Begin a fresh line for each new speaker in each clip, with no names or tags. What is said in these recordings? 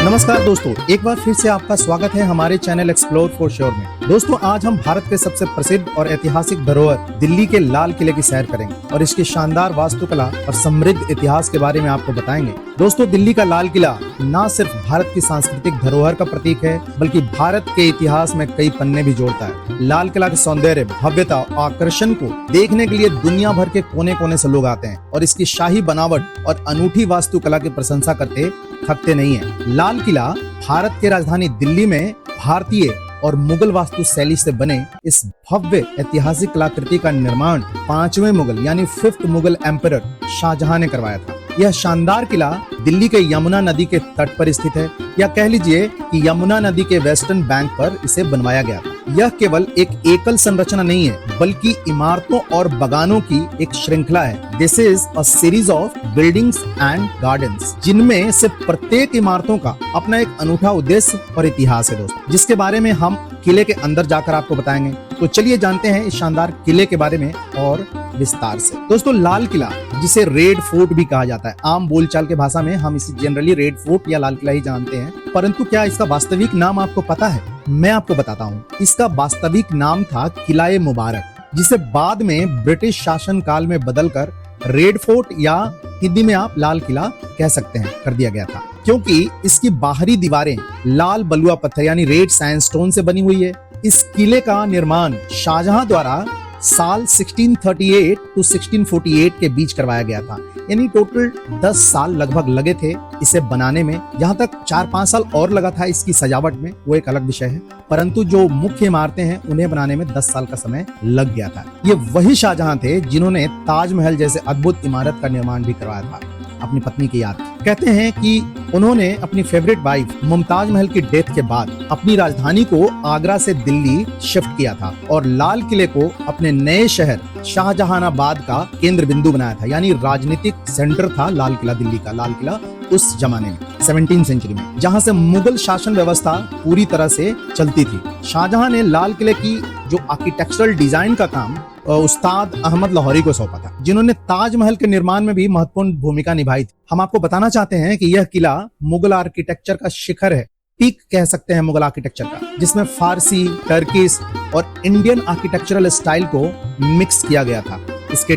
नमस्कार दोस्तों, एक बार फिर से आपका स्वागत है हमारे चैनल एक्सप्लोर फॉर श्योर में। दोस्तों, आज हम भारत के सबसे प्रसिद्ध और ऐतिहासिक धरोहर दिल्ली के लाल किले की सैर करेंगे और इसकी शानदार वास्तुकला और समृद्ध इतिहास के बारे में आपको बताएंगे। दोस्तों, दिल्ली का लाल किला न सिर्फ भारत की सांस्कृतिक धरोहर का प्रतीक है, बल्कि भारत के इतिहास में कई पन्ने भी जोड़ता है। लाल किला के सौंदर्य, भव्यता और आकर्षण को देखने के लिए दुनिया भर के कोने कोने से लोग आते हैं और इसकी शाही बनावट और अनूठी वास्तुकला की प्रशंसा करते थकते नहीं है। लाल किला भारत की राजधानी दिल्ली में भारतीय और मुगल वास्तु शैली से बने इस भव्य ऐतिहासिक कलाकृति का निर्माण 5वें मुगल यानी 5th मुगल एम्परर शाहजहां ने करवाया था। यह शानदार किला दिल्ली के यमुना नदी के तट पर स्थित है, या कह लीजिए कि यमुना नदी के वेस्टर्न बैंक पर इसे बनवाया गया था। यह केवल एक एकल संरचना नहीं है, बल्कि इमारतों और बगानों की एक श्रृंखला है। This is a series of buildings and gardens, जिनमें से प्रत्येक इमारतों का अपना एक अनूठा उद्देश्य और इतिहास है दोस्तों, जिसके बारे में हम किले के अंदर जाकर आपको बताएंगे। तो चलिए जानते हैं इस शानदार किले के बारे में और विस्तार से। दोस्तों, लाल किला, जिसे रेड फोर्ट भी कहा जाता है, आम बोलचाल के भाषा में हम इसे जनरली रेड फोर्ट या लाल किला ही जानते हैं, परंतु क्या इसका वास्तविक नाम आपको पता है? मैं आपको बताता हूँ। इसका वास्तविक नाम था किला-ए मुबारक, जिसे बाद में ब्रिटिश शासन काल में बदलकर रेड फोर्ट या हिंदी में आप लाल किला कह सकते हैं कर दिया गया था, क्योंकि इसकी बाहरी दीवारें लाल बलुआ पत्थर यानी रेड सैंडस्टोन से बनी हुई है। इस किले का निर्माण शाहजहां द्वारा साल 1638 टू 1648 के बीच करवाया गया था, यानी टोटल 10 साल लगभग लगे थे इसे बनाने में। यहाँ तक 4-5 साल और लगा था इसकी सजावट में, वो एक अलग विषय है, परंतु जो मुख्य इमारतें हैं उन्हें बनाने में 10 साल का समय लग गया था। ये वही शाहजहां थे जिन्होंने ताजमहल जैसे अद्भुत इमारत का निर्माण भी करवाया था अपनी पत्नी की याद। कहते हैं कि उन्होंने अपनी फेवरेट वाइफ मुमताज महल की डेथ के बाद अपनी राजधानी को आगरा से दिल्ली शिफ्ट किया था और लाल किले को अपने नए शहर शाहजहानाबाद का केंद्र बिंदु बनाया था, यानी राजनीतिक सेंटर था लाल किला दिल्ली का। लाल किला उस जमाने में 17वीं सेंचुरी में, जहां से मुगल शासन व्यवस्था पूरी तरह से चलती थी। शाहजहां ने लाल किले की जो आर्किटेक्चरल डिजाइन का काम उस्ताद अहमद लाहौरी को सौंपा था, जिन्होंने ताजमहल के निर्माण में भी महत्वपूर्ण भूमिका निभाई थी। हम आपको बताना चाहते हैं कि यह किला मुगल आर्किटेक्चर का शिखर है, पीक कह सकते हैं मुगल आर्किटेक्चर का, जिसमें फारसी, टर्किश और इंडियन आर्किटेक्चरल स्टाइल को मिक्स किया गया था इसके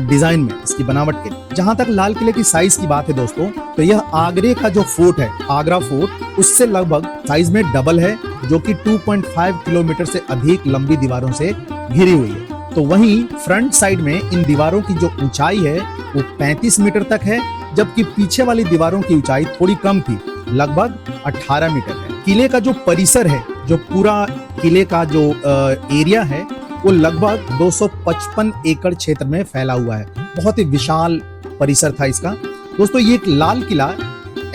डिजाइन में, इसकी बनावट के। जहां तक लाल किले की साइज की बात है दोस्तों, तो यह आगरे का जो फोर्ट है, आगरा फोर्ट, उससे लगभग साइज में डबल है, जो कि 2.5 किलोमीटर से अधिक लंबी दीवारों से घिरी हुई है। तो वहीं फ्रंट साइड में इन दीवारों की जो ऊंचाई है वो 35 मीटर तक है, जबकि पीछे वाली दीवारों की ऊंचाई थोड़ी कम थी, लगभग 18 मीटर है। किले का जो परिसर है, जो पूरा किले का जो एरिया है, वो लगभग 255 एकड़ क्षेत्र में फैला हुआ है। बहुत ही विशाल परिसर था इसका। दोस्तों, ये एक लाल किला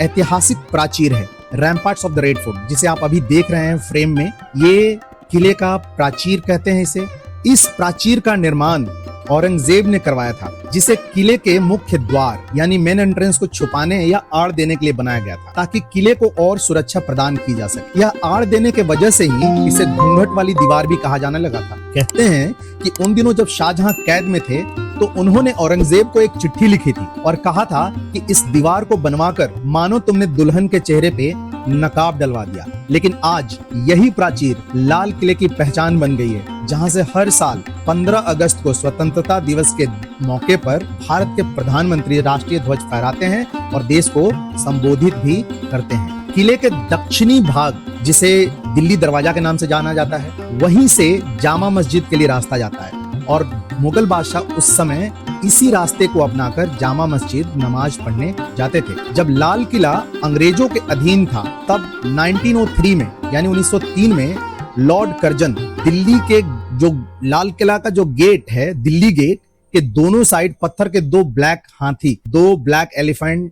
ऐतिहासिक प्राचीर है, रैम्पार्ट्स ऑफ द रेड फोर्ट, जिसे आप अभी देख रहे हैं फ्रेम में। ये किले का प्राचीर कहते हैं इसे। इस प्राचीर का निर्माण औरंगजेब ने करवाया था, जिसे किले के मुख्य द्वार यानी मेन एंट्रेंस को छुपाने या आड़ देने के लिए बनाया गया था, ताकि किले को और सुरक्षा प्रदान की जा सके। यह आड़ देने के वजह से ही इसे घूंघट वाली दीवार भी कहा जाने लगा था। कहते हैं कि उन दिनों जब शाहजहां कैद में थे, तो उन्होंने औरंगजेब को एक चिट्ठी लिखी थी और कहा था कि इस दीवार को बनवाकर मानो तुमने दुल्हन के चेहरे पे नकाब डलवा दिया। लेकिन आज यही प्राचीर लाल किले की पहचान बन गई है, जहां से हर साल 15 अगस्त को स्वतंत्रता दिवस के मौके पर भारत के प्रधानमंत्री राष्ट्रीय ध्वज फहराते हैं और देश को संबोधित भी करते हैं। किले के दक्षिणी भाग, जिसे दिल्ली दरवाजा के नाम से जाना जाता है, वहीं से जामा मस्जिद के लिए रास्ता जाता है और मुगल बादशाह उस समय इसी रास्ते को अपनाकर जामा मस्जिद नमाज पढ़ने जाते थे। जब लाल किला अंग्रेजों के अधीन था, तब 1903 में यानी 1903 में लॉर्ड कर्जन दिल्ली के जो लाल किला का जो गेट है, दिल्ली गेट के दोनों साइड पत्थर के 2 ब्लैक हाथी, 2 ब्लैक एलिफेंट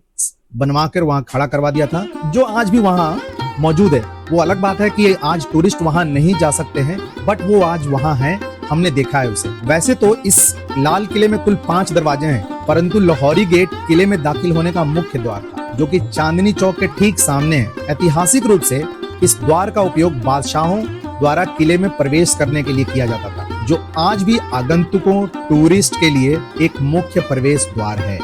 बनवाकर वहां खड़ा करवा दिया था, जो आज भी वहां मौजूद है। वो अलग बात है कि आज टूरिस्ट वहां नहीं जा सकते हैं, बट वो आज वहां है, हमने देखा है उसे। वैसे तो इस लाल किले में कुल 5 दरवाजे हैं, परंतु लाहौरी गेट किले में दाखिल होने का मुख्य द्वार था। जो कि चांदनी चौक के ठीक सामने है। ऐतिहासिक रूप से इस द्वार का उपयोग बादशाहों द्वारा किले में प्रवेश करने के लिए किया जाता था, जो आज भी आगंतुकों टूरिस्ट के लिए एक मुख्य प्रवेश द्वार है।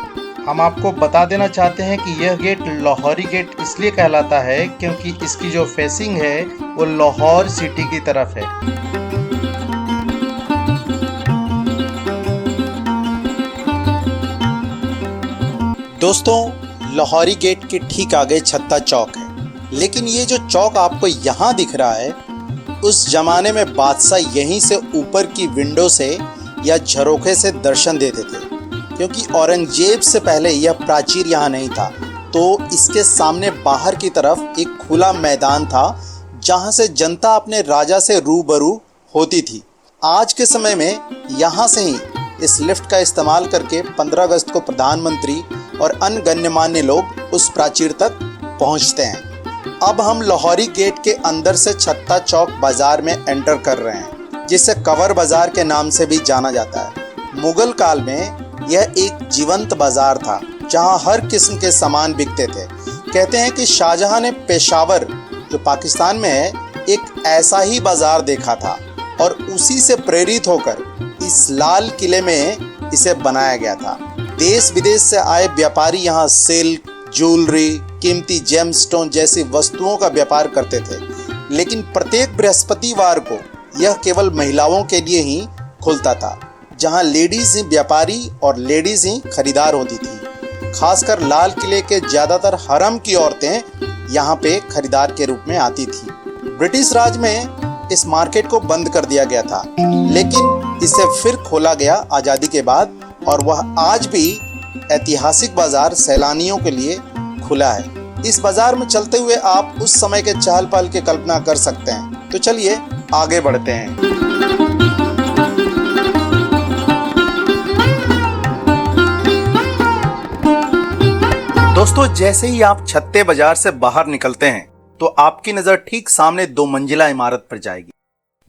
हम आपको बता देना चाहते हैं कि यह गेट लाहौरी गेट इसलिए कहलाता है क्योंकि इसकी जो फेसिंग है वो लाहौर सिटी की तरफ है।
दोस्तों, लाहौरी गेट के ठीक आगे छत्ता चौक है, लेकिन ये जो चौक आपको यहाँ दिख रहा है, उस जमाने में बादशाह यहीं से ऊपर की विंडो से या झरोखे से दर्शन देते थे, क्योंकि औरंगजेब से पहले यह प्राचीर यहाँ नहीं था। तो इसके सामने बाहर की तरफ एक खुला मैदान था जहाँ से जनता अपने राजा से रूबरू होती थी। आज के समय में यहाँ से ही इस लिफ्ट का इस्तेमाल करके 15 अगस्त को प्रधानमंत्री और अन्य गण्यमान्य लोग उस प्राचीर तक पहुँचते हैं। अब हम लाहौरी गेट के अंदर से छत्ता चौक बाजार में एंटर कर रहे हैं, जिसे कवर बाजार के नाम से भी जाना जाता है। मुगल काल में यह एक जीवंत बाजार था जहां हर किस्म के सामान बिकते थे। कहते हैं कि शाहजहां ने पेशावर, जो पाकिस्तान में है, एक ऐसा ही बाजार देखा था और उसी से प्रेरित होकर इस लाल किले में इसे बनाया गया था। देश विदेश से आए व्यापारी यहाँ सिल्क, ज्वेलरी, कीमती जेमस्टोन जैसी वस्तुओं का व्यापार करते थे, लेकिन प्रत्येक बृहस्पतिवार को यह केवल महिलाओं के लिए ही खुलता था, जहां लेडीज ही व्यापारी और लेडीज ही खरीदार होती थी। खासकर लाल किले के ज्यादातर हरम की औरतें यहाँ पे खरीदार के रूप में आती थी। ब्रिटिश राज में इस मार्केट को बंद कर दिया गया था, लेकिन इसे फिर खोला गया आज़ादी के बाद, और वह आज भी ऐतिहासिक बाजार सैलानियों के लिए खुला है। इस बाजार में चलते हुए आप उस समय के चहल पहल की कल्पना कर सकते हैं। तो चलिए आगे बढ़ते हैं।
दोस्तों, जैसे ही आप छत्ते बाजार से बाहर निकलते हैं तो आपकी नजर ठीक सामने 2 मंजिला इमारत पर जाएगी,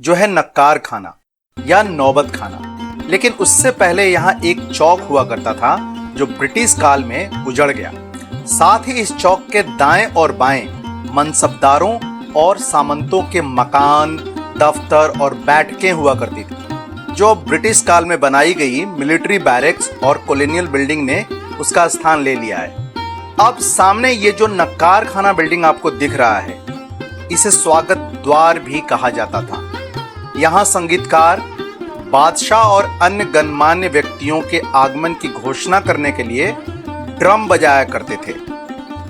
जो है नक्कार खाना या नौबत खाना। लेकिन उससे पहले यहाँ एक चौक हुआ करता था जो ब्रिटिश काल में उजड़ गया। साथ ही इस चौक के दाएं और बाएं मनसबदारों और सामंतों के मकान, दफ्तर और बैठकें हुआ करती थी, जो ब्रिटिश काल में बनाई गई मिलिट्री बैरक्स और कॉलोनियल बिल्डिंग ने उसका स्थान ले लिया है। अब सामने ये जो नक्कार खाना बिल्डिंग आपको दिख रहा है, इसे स्वागत द्वार भी कहा जाता था। यहाँ संगीतकार बादशाह और अन्य गणमान्य व्यक्तियों के आगमन की घोषणा करने के लिए ड्रम बजाया करते थे।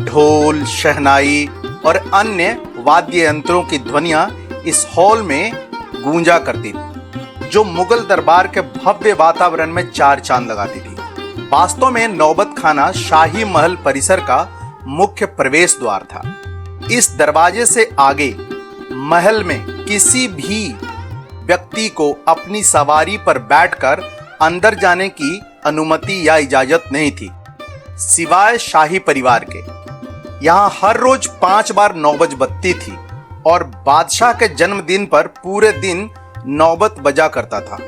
ढोल, शहनाई और अन्य वाद्य यंत्रों की ध्वनियां इस हॉल में गूंजा करती थी, जो मुगल दरबार के भव्य वातावरण में 4 चांद लगाती थी। वास्तव में नौबत खाना शाही महल परिसर का मुख्य प्रवेश द्वार था। इस दरवाजे से आगे महल में किसी भी व्यक्ति को अपनी सवारी पर बैठकर अंदर जाने की अनुमति या इजाजत नहीं थी, सिवाय शाही परिवार के। यहाँ हर रोज 5 बार नौबत बजती थी और बादशाह के जन्मदिन पर पूरे दिन नौबत बजा करता था।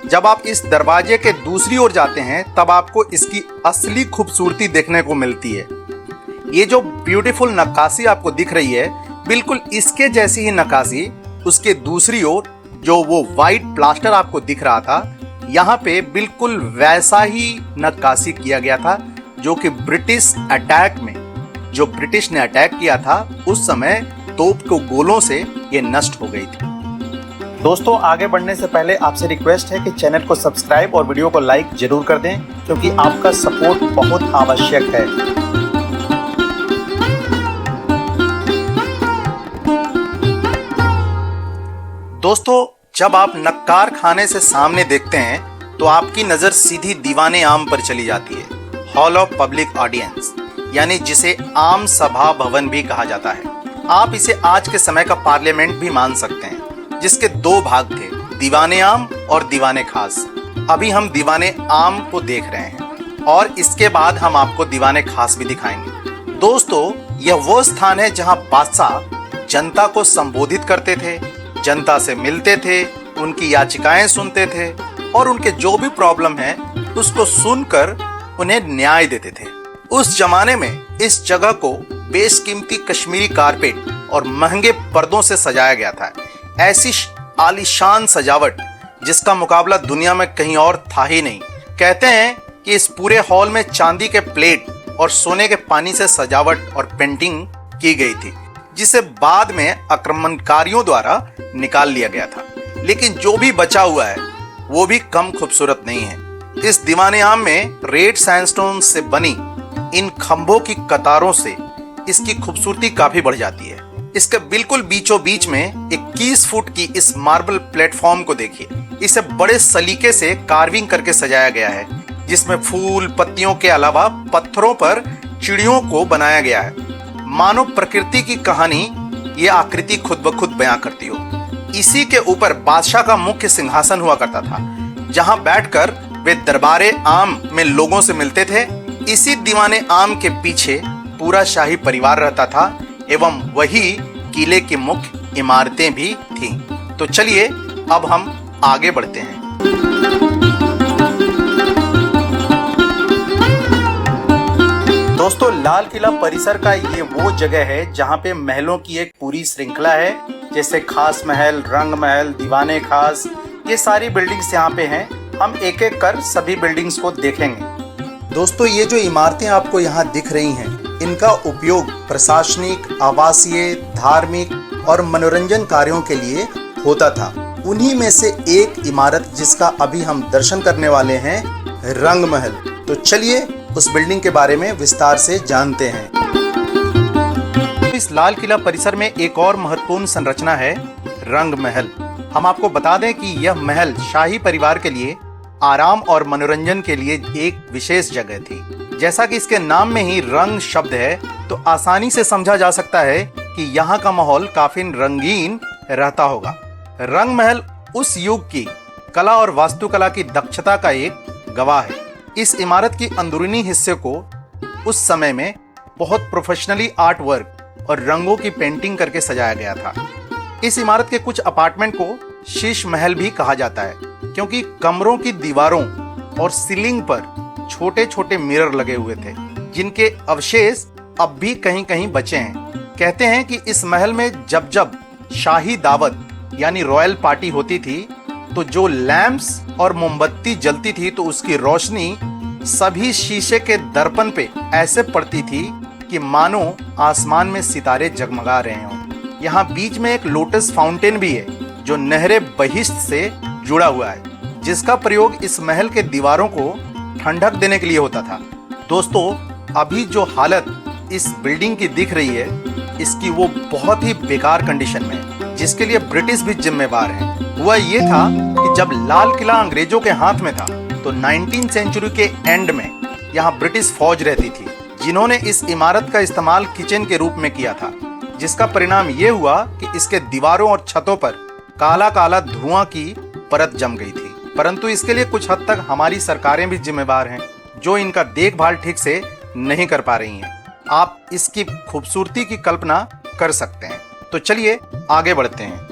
जब आप इस दरवाजे के दूसरी ओर जाते हैं तब आपको इसकी असली खूबसूरती देखने को मिलती है। ये जो ब्यूटीफुल नक्काशी आपको दिख रही है, बिल्कुल इसके जैसी ही नक्काशी उसके दूसरी ओर जो वो वाइट प्लास्टर आपको दिख रहा था, यहाँ पे बिल्कुल वैसा ही नक्काशी किया गया था जो कि ब्रिटिश अटैक में, जो ब्रिटिश ने अटैक किया था उस समय तोप के गोलों से ये नष्ट हो गई थी। दोस्तों, आगे बढ़ने से पहले आपसे रिक्वेस्ट है कि चैनल को सब्सक्राइब और वीडियो को लाइक जरूर कर दें, क्योंकि आपका सपोर्ट बहुत आवश्यक है। दोस्तों, जब आप नक्कार खाने से सामने देखते हैं तो आपकी नजर सीधी दीवाने आम पर चली जाती है, हॉल ऑफ पब्लिक ऑडियंस, यानी जिसे आम सभा भवन भी कहा जाता है। आप इसे आज के समय का पार्लियामेंट भी मान सकते हैं, जिसके 2 भाग थे, दीवाने आम और दीवाने खास। अभी हम दीवाने आम को देख रहे हैं और इसके बाद हम आपको दीवाने खास भी दिखाएंगे। दोस्तों, यह वो स्थान है जहां बादशाह जनता को संबोधित करते थे, जनता से मिलते थे, उनकी याचिकाएं सुनते थे और उनके जो भी प्रॉब्लम है उसको सुनकर उन्हें न्याय देते थे। उस जमाने में इस जगह को बेशकीमती कश्मीरी कारपेट और महंगे पर्दों से सजाया गया था। ऐसी आलीशान सजावट जिसका मुकाबला दुनिया में कहीं और था ही नहीं। कहते हैं कि इस पूरे हॉल में चांदी के प्लेट और सोने के पानी से सजावट और पेंटिंग की गई थी, जिसे बाद में आक्रमणकारियों द्वारा निकाल लिया गया था। लेकिन जो भी बचा हुआ है वो भी कम खूबसूरत नहीं है। इस दीवाने आम में रेड सैंडस्टोन से बनी इन खंभों की कतारों से इसकी खूबसूरती काफी बढ़ जाती है। इसके बिल्कुल बीचों बीच में 21 फुट की इस मार्बल प्लेटफॉर्म को देखिए। इसे बड़े सलीके से कार्विंग करके सजाया गया है, जिसमें फूल पत्तियों के अलावा पत्थरों पर चिड़ियों को बनाया गया है, मानो प्रकृति की कहानी ये आकृति खुद ब खुद बयां करती हो। इसी के ऊपर बादशाह का मुख्य सिंहासन हुआ करता था, जहां बैठकर वे दरबारे आम में लोगों से मिलते थे। इसी दीवाने आम के पीछे पूरा शाही परिवार रहता था एवं वही किले की मुख्य इमारतें भी थीं। तो चलिए अब हम आगे बढ़ते हैं। दोस्तों, लाल किला परिसर का ये वो जगह है जहाँ पे महलों की एक पूरी श्रृंखला है, जैसे खास महल, रंग महल, दीवाने खास, ये सारी बिल्डिंग्स यहाँ पे हैं। हम एक एक कर सभी बिल्डिंग्स को देखेंगे।
दोस्तों, ये जो इमारतें आपको यहाँ दिख रही हैं, इनका उपयोग प्रशासनिक, आवासीय, धार्मिक और मनोरंजन कार्यों के लिए होता था। उन्हीं में से एक इमारत जिसका अभी हम दर्शन करने वाले हैं, रंग महल। तो चलिए उस बिल्डिंग के बारे में विस्तार से जानते हैं।
इस लाल किला परिसर में एक और महत्वपूर्ण संरचना है, रंग महल। हम आपको बता दें कि यह महल शाही परिवार के लिए आराम और मनोरंजन के लिए एक विशेष जगह थी। जैसा कि इसके नाम में ही रंग शब्द है, तो आसानी से समझा जा सकता है कि यहाँ का माहौल काफी रंगीन रहता होगा। रंग महल उस युग की कला और वास्तुकला की दक्षता का एक गवाह है। इस इमारत की अंदरूनी हिस्से को उस समय में बहुत प्रोफेशनली आर्ट वर्क और रंगों की पेंटिंग करके सजाया गया था। इस इमारत के कुछ अपार्टमेंट को शीश महल भी कहा जाता है, क्योंकि कमरों की दीवारों और सीलिंग पर छोटे छोटे मिरर लगे हुए थे, जिनके अवशेष अब भी कहीं कहीं बचे हैं। कहते हैं कि इस महल में जब जब शाही दावत यानी रॉयल पार्टी होती थी, तो जो लैंप्स और मोमबत्ती जलती थी तो उसकी रोशनी सभी शीशे के दर्पण पे ऐसे पड़ती थी कि मानो आसमान में सितारे जगमगा रहे हों। यहाँ बीच में एक लोटस फाउंटेन भी है, जो नहरे बहिश्त से जुड़ा हुआ है, जिसका प्रयोग इस महल के दीवारों को ठंडक देने के लिए होता था। दोस्तों, अभी जो हालत इस बिल्डिंग की दिख रही है, इसकी वो बहुत ही बेकार कंडीशन में है, जिसके लिए ब्रिटिश भी जिम्मेवार है। हुआ ये था कि जब लाल किला अंग्रेजों के हाथ में था, तो 19वीं सेंचुरी के एंड में यहाँ ब्रिटिश फौज रहती थी, जिन्होंने इस इमारत का इस्तेमाल किचन के रूप में किया था, जिसका परिणाम ये हुआ कि इसके दीवारों और छतों पर काला काला धुआं की परत जम गई थी। परंतु इसके लिए कुछ हद तक हमारी सरकारें भी जिम्मेवार हैं, जो इनका देखभाल ठीक से नहीं कर पा रही हैं। आप इसकी खूबसूरती की कल्पना कर सकते हैं। तो चलिए आगे बढ़ते हैं।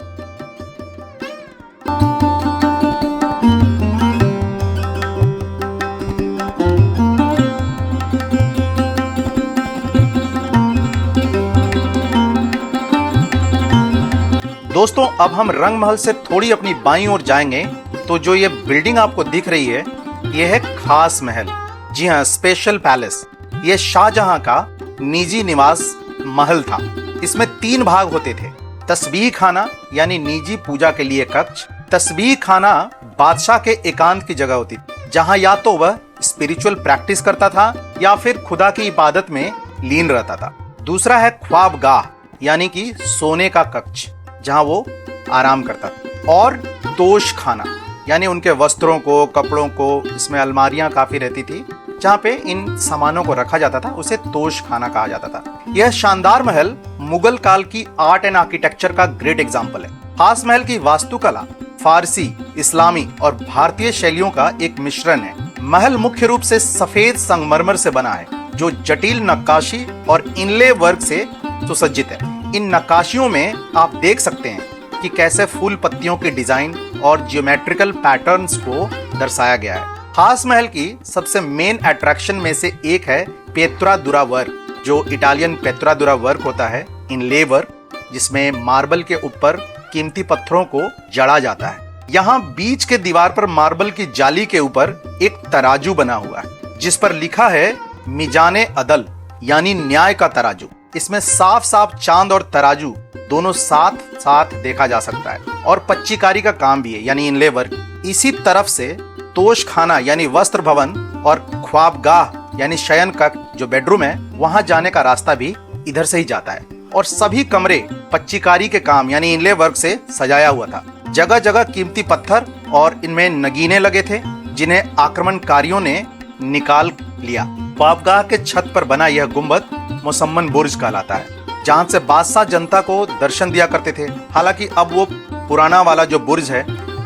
दोस्तों, अब हम रंग महल से थोड़ी अपनी बाईं ओर जाएंगे, तो जो ये बिल्डिंग आपको दिख रही है, ये है खास महल। जी हाँ, स्पेशल पैलेस। ये शाहजहां का निजी निवास महल था। इसमें 3 भाग होते थे। तस्बीह खाना यानी निजी पूजा के लिए कक्ष। तस्बीह खाना बादशाह के एकांत की जगह होती थी, जहां या तो वह स्पिरिचुअल प्रैक्टिस करता था या फिर खुदा की इबादत में लीन रहता था। दूसरा है ख्वाबगाह यानी कि सोने का कक्ष, जहां वो आराम करता था। और तोश खाना यानी उनके वस्त्रों को, कपड़ों को, इसमें अलमारियां काफी रहती थी, जहां पे इन सामानों को रखा जाता था, उसे तोश खाना कहा जाता था। यह शानदार महल मुगल काल की आर्ट एंड आर्किटेक्चर का ग्रेट एग्जाम्पल है। खास महल की वास्तुकला फारसी, इस्लामी और भारतीय शैलियों का एक मिश्रण है। महल मुख्य रूप से सफेद संगमरमर से बना है, जो जटिल नक्काशी और इनले वर्क से सुसज्जित है। इन नक्काशियों में आप देख सकते हैं कि कैसे फूल पत्तियों की डिजाइन और जियोमेट्रिकल पैटर्न्स को दर्शाया गया है। खास महल की सबसे मेन अट्रैक्शन में से एक है पेत्रा दुरा वर्क, जो इटालियन पेत्रादुरा वर्क होता है, इनले वर्क, जिसमें मार्बल के ऊपर कीमती पत्थरों को जड़ा जाता है। यहाँ बीच के दीवार पर मार्बल की जाली के ऊपर एक तराजू बना हुआ है जिस पर लिखा है मिजाने अदल, यानी न्याय का तराजू। इसमें साफ साफ चांद और तराजू दोनों साथ साथ देखा जा सकता है और पच्चीकारी का काम भी है, यानी इनले वर्क। इसी तरफ से तोश खाना यानी वस्त्र भवन और ख्वाबगाह यानी शयन कक्ष जो बेडरूम है, वहां जाने का रास्ता भी इधर से ही जाता है। और सभी कमरे पच्चीकारी के काम यानी इनले वर्क से सजाया हुआ था। जगह जगह कीमती पत्थर और इनमें नगीने लगे थे जिन्हें आक्रमणकारियों ने निकाल लिया। ख्वाबगाह के छत पर बना यह गुंबद मुसम्मन बुर्ज कहलाता है, जहां से बादशाह जनता को दर्शन दिया करते थे। हालांकि अब वो पुराना वाला जो बुर्ज है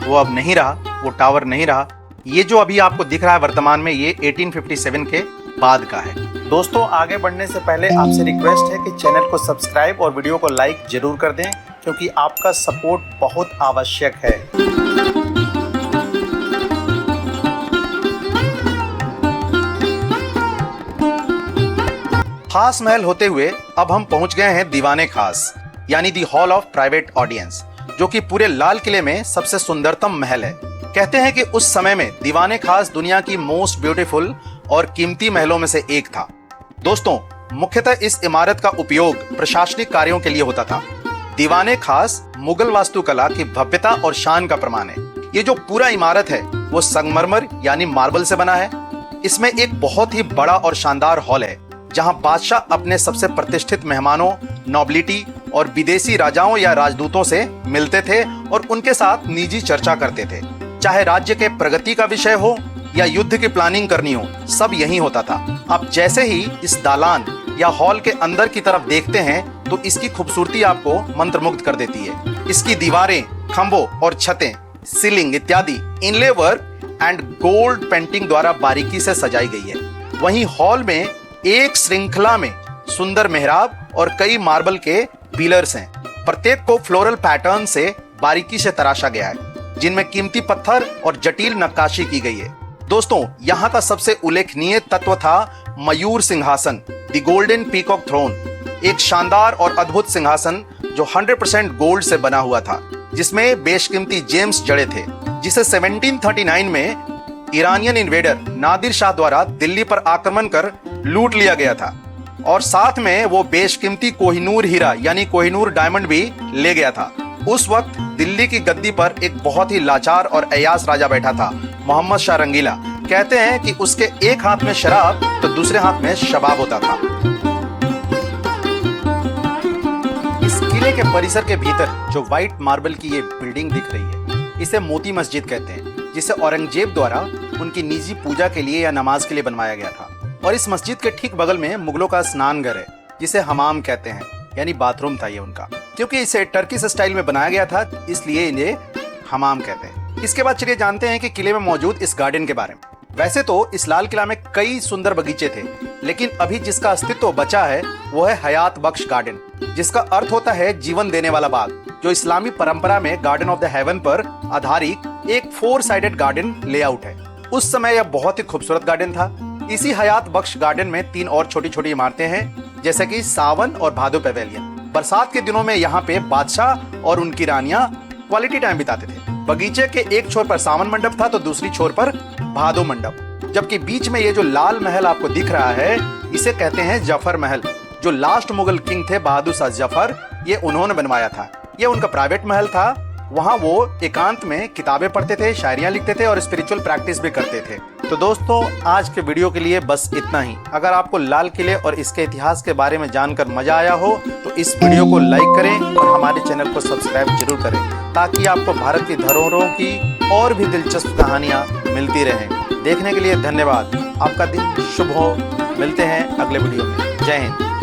वो अब नहीं रहा, वो टावर नहीं रहा। ये जो अभी आपको दिख रहा है वर्तमान में, ये 1857 के बाद का है। दोस्तों, आगे बढ़ने से पहले आपसे रिक्वेस्ट है कि चैनल को सब्सक्राइब और वीडियो को लाइक जरूर कर दें, क्योंकि आपका सपोर्ट बहुत आवश्यक है। खास महल होते हुए अब हम पहुंच गए हैं दीवाने खास, यानी दी हॉल ऑफ प्राइवेट ऑडियंस, जो कि पूरे लाल किले में सबसे सुंदरतम महल है। कहते हैं कि उस समय में दीवाने खास दुनिया की मोस्ट ब्यूटीफुल और कीमती महलों में से एक था। दोस्तों, मुख्यतः इस इमारत का उपयोग प्रशासनिक कार्यों के लिए होता था। दीवाने खास मुगल वास्तुकला की भव्यता और शान का प्रमाण है। ये जो पूरा इमारत है वो संगमरमर यानी मार्बल से बना है। इसमें एक बहुत ही बड़ा और शानदार हॉल है जहां बादशाह अपने सबसे प्रतिष्ठित मेहमानों, नोबिलिटी और विदेशी राजाओं या राजदूतों से मिलते थे और उनके साथ निजी चर्चा करते थे। चाहे राज्य के प्रगति का विषय हो या युद्ध की प्लानिंग करनी हो, सब यही होता था। अब जैसे ही इस दालान या हॉल के अंदर की तरफ देखते हैं तो इसकी खूबसूरती आपको मंत्रमुग्ध कर देती है। इसकी दीवारें, खंभों और छतें, सीलिंग इत्यादि इनले वर्क एंड गोल्ड पेंटिंग द्वारा बारीकी से सजाई गई है। वहीं हॉल में एक श्रृंखला में सुंदर मेहराब और कई मार्बल के पिलर्स हैं। प्रत्येक को फ्लोरल पैटर्न से बारीकी से तराशा गया है, जिनमें कीमती पत्थर और जटिल नक्काशी की गई है। दोस्तों, यहाँ का सबसे उल्लेखनीय तत्व था मयूर सिंहासन, द गोल्डन पीकॉक थ्रोन, एक शानदार और अद्भुत सिंहासन जो 100% गोल्ड से बना हुआ था, जिसमें बेशकीमती जेम्स जड़े थे, जिसे 1739 में ईरानियन इन्वेडर नादिर शाह द्वारा दिल्ली पर आक्रमण कर लूट लिया गया था। और साथ में वो बेशकीमती कोहिनूर हीरा यानी कोहिनूर डायमंड भी ले गया था। उस वक्त दिल्ली की गद्दी पर एक बहुत ही लाचार और अयास राजा बैठा था, मोहम्मद शाह रंगीला। कहते हैं कि उसके एक हाथ में शराब तो दूसरे हाथ में शबाब होता था। इस किले के परिसर के भीतर जो व्हाइट मार्बल की ये बिल्डिंग दिख रही है, इसे मोती मस्जिद कहते हैं, जिसे औरंगजेब द्वारा उनकी निजी पूजा के लिए या नमाज के लिए बनवाया गया था। और इस मस्जिद के ठीक बगल में मुगलों का स्नान घर है, जिसे हमाम कहते हैं, यानी बाथरूम था ये उनका। क्योंकि इसे टर्किश स्टाइल में बनाया गया था, इसलिए इन्हें हमाम कहते हैं। इसके बाद चलिए जानते हैं कि किले में मौजूद इस गार्डन के बारे में। वैसे तो इस लाल किला में कई सुंदर बगीचे थे, लेकिन अभी जिसका अस्तित्व बचा है वो है हयात बख्श गार्डन, जिसका अर्थ होता है जीवन देने वाला बाग, जो इस्लामी परंपरा में गार्डन ऑफ द हेवन पर आधारित एक 4 साइडेड गार्डन लेआउट है। उस समय यह बहुत ही खूबसूरत गार्डन था। इसी हयात बख्श गार्डन में 3 और छोटी छोटी इमारतें हैं, जैसे कि सावन और भादो पैवेलियन। बरसात के दिनों में यहाँ पे बादशाह और उनकी रानियां क्वालिटी टाइम बिताते थे। बगीचे के एक छोर पर सावन मंडप था तो दूसरी छोर पर भादो मंडप। जबकि बीच में ये जो लाल महल आपको दिख रहा है, इसे कहते हैं जफर महल, जो लास्ट मुगल किंग थे बहादुर शाह जफर, ये उन्होंने बनवाया था। ये उनका प्राइवेट महल था। वहाँ वो एकांत में किताबें पढ़ते थे, शायरियाँ लिखते थे और स्पिरिचुअल प्रैक्टिस भी करते थे। तो दोस्तों, आज के वीडियो के लिए बस इतना ही। अगर आपको लाल किले और इसके इतिहास के बारे में जानकर मजा आया हो तो इस वीडियो को लाइक करें और हमारे चैनल को सब्सक्राइब जरूर करें, ताकि आपको भारत की धरोहरों की और भी दिलचस्प कहानियाँ मिलती रहें। देखने के लिए धन्यवाद। आपका दिन शुभ हो। मिलते हैं अगले वीडियो में। जय हिंद।